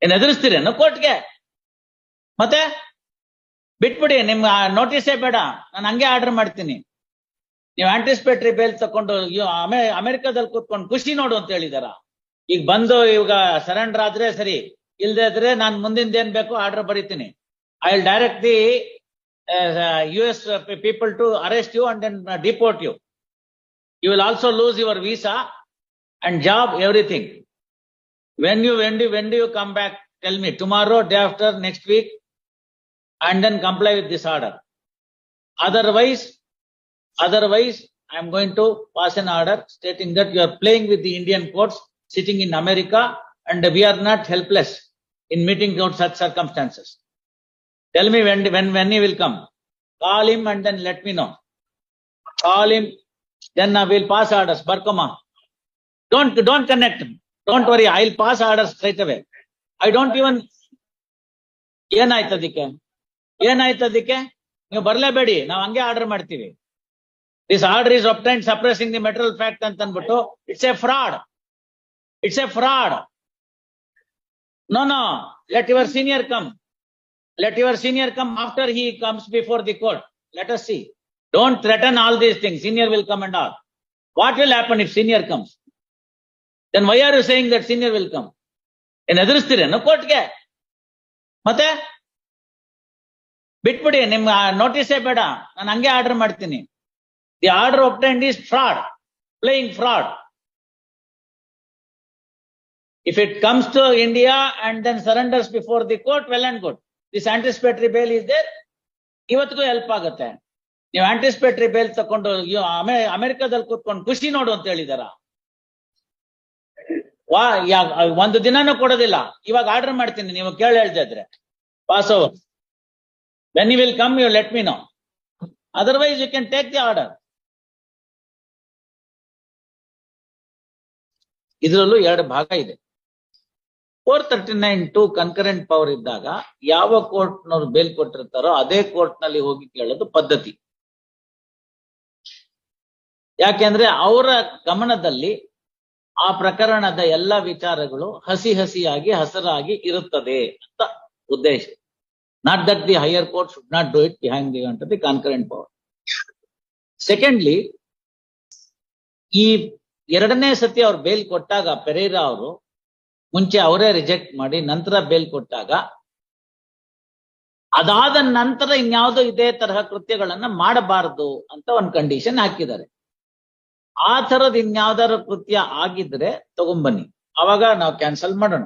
ಏನ್ ಎದುರಿಸ್ತೀರೇನು ಕೋರ್ಟ್ಗೆ? ಮತ್ತೆ ಬಿಟ್ಬಿಡಿ, ನಿಮ್ ನೋಟಿಸೇ ಬೇಡ, ನಾನು ಹಂಗೆ ಆರ್ಡರ್ ಮಾಡ್ತೀನಿ. ನೀವು ಆಂಟಿಸಿಪೇಟರಿ ಬೇಲ್ ತಕೊಂಡು ಅಮೆರಿಕದಲ್ಲಿ ಕೂತ್ಕೊಂಡು ಖುಷಿ ನೋಡು ಅಂತ ಹೇಳಿದಾರ. ಈಗ ಬಂದು ಇವಾಗ ಸರೆಂಡರ್ ಆದ್ರೆ ಸರಿ, ಇಲ್ದೇ ಇದ್ರೆ ನಾನು ಮುಂದಿಂದ ಏನ್ ಬೇಕು ಆರ್ಡರ್ ಬರೀತೀನಿ. I will direct the US people to arrest you and then deport you. You will also lose your visa and job, everything. When do you come back? Tell me tomorrow, day after, next week, and then comply with this order. Otherwise, I am going to pass an order stating that you are playing with the Indian courts sitting in America, and we are not helpless in meeting out such circumstances. Tell me when he will come. Call him and then let me know. Call him, then I will pass orders. Barkoma, don't connect. Don't worry, I will pass orders straight away. I don't even. ಏನಾಯ್ತದಕ್ಕೆ ನೀವು ಬರ್ಲೇಬೇಡಿ, ನಾವು ಹಂಗೆ order ಮಾಡ್ತೀವಿ. This order is obtained suppressing the material fact ಅಂತ ಅಂದ್ಬಿಟ್ಟು it's a fraud. No, let your senior come. Let your senior come after he comes before the court. Let us see. Don't threaten all these things. Senior will come and all. What will happen if senior comes? Then why are you saying that senior will come? ಏನ್ ಎದುರಿಸ್ತೀರೇನು ಕೋರ್ಟ್ಗೆ? ಮತ್ತೆ ಬಿಟ್ಬಿಡಿ, ನಿಮ್ ನೋಟಿಸೇ ಬೇಡ, ನಾನು ಹಂಗೆ order ಮಾಡ್ತೀನಿ. The order obtained is fraud, playing fraud. If it comes to India and then surrenders before the court, well and good. This anticipatory bail is there. ಇವತ್ತಿಗೂ ಹೆಲ್ಪ್ ಆಗುತ್ತೆ. ನೀವು ಆಂಟಿಸಿಪೇಟರಿ ಬೇಲ್ ತಕೊಂಡು ಅಮೆರಿಕದಲ್ಲಿ ಕೂತ್ಕೊಂಡು ಖುಷಿ ನೋಡು ಅಂತ ಹೇಳಿದಾರ. ಒಂದು ದಿನಾನೂ ಕೊಡೋದಿಲ್ಲ. ಇವಾಗ ಆರ್ಡರ್ ಮಾಡ್ತೀನಿ, ನೀವು ಹೇಳ್ತಾ ಇದ್ರೆ pass over. When he will come, you let me know. Otherwise, you can take the order. ಇದರಲ್ಲೂ ಎರಡು ಭಾಗ ಇದೆ. 439(2) ಕನ್ಕರೆಂಟ್ ಪವರ್ ಇದ್ದಾಗ ಯಾವ ಕೋರ್ಟ್ನವ್ರು ಬೇಲ್ ಕೊಟ್ಟಿರ್ತಾರೋ ಅದೇ ಕೋರ್ಟ್ ನಲ್ಲಿ ಹೋಗಿ ಕೇಳೋದು ಪದ್ಧತಿ. ಯಾಕೆಂದ್ರೆ ಅವರ ಗಮನದಲ್ಲಿ ಆ ಪ್ರಕರಣದ ಎಲ್ಲ ವಿಚಾರಗಳು ಹಸಿಯಾಗಿ ಹಸರಾಗಿ ಇರುತ್ತದೆ ಅಂತ ಉದ್ದೇಶ. Not that the higher court should not do it behind the concurrent power. Secondly, ಈ ಎರಡನೇ ಸತಿ ಅವ್ರು ಬೇಲ್ ಕೊಟ್ಟಾಗ ಪೆರೇರಾ ಅವರು ಮುಂಚೆ ಅವರೇ ರಿಜೆಕ್ಟ್ ಮಾಡಿ ನಂತರ ಬೇಲ್ ಕೊಟ್ಟಾಗ ಅದಾದ ನಂತರ ಇನ್ಯಾವುದೋ ಇದೇ ತರಹ ಕೃತ್ಯಗಳನ್ನ ಮಾಡಬಾರದು ಅಂತ ಒಂದು ಕಂಡೀಷನ್ ಹಾಕಿದ್ದಾರೆ. ಆ ತರದ ಇನ್ಯಾವ್ದಾದ್ರು ಕೃತ್ಯ ಆಗಿದ್ರೆ ತಗೊಂಬನ್ನಿ, ಅವಾಗ ನಾವು ಕ್ಯಾನ್ಸಲ್ ಮಾಡೋಣ.